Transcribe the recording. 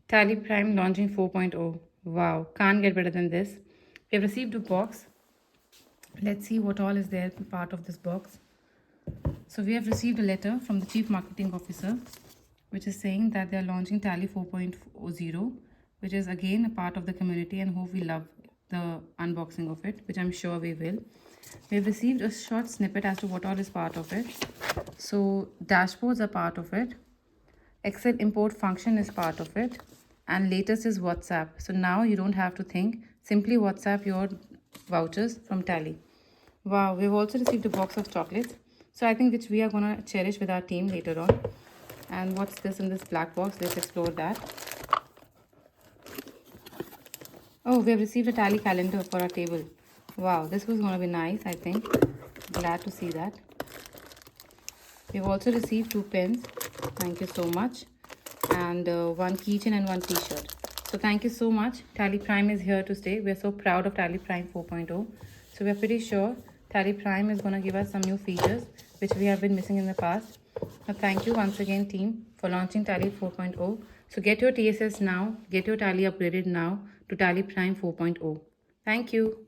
TallyPrime launching 4.0. Wow, can't get better than this. We have received a box. Let's see what all is there part of this box. So we have received a letter from the Chief Marketing Officer, which is saying that they are launching Tally 4.0, which is again a part of the community, and hope we love the unboxing of it, which I'm sure we will. We have received a short snippet as to what all is part of it. So dashboards are part of it. Excel import function is part of it, and latest is WhatsApp. So now you don't have to think, simply WhatsApp your vouchers from Tally. Wow, we've also received a box of chocolates, so I think which we are gonna cherish with our team later on. And what's this in this black box? Let's explore that. Oh, we have received a Tally calendar for our table. Wow, this was gonna be nice, I think. Glad to see that. We've also received 2 pens. Thank you so much. And one keychain and one t-shirt. So thank you so much. TallyPrime is here to stay. We're so proud of TallyPrime 4.0. So we're pretty sure TallyPrime is going to give us some new features which we have been missing in the past. Now thank you once again team for launching Tally 4.0. So get your TSS now. Get your Tally upgraded now to TallyPrime 4.0. Thank you.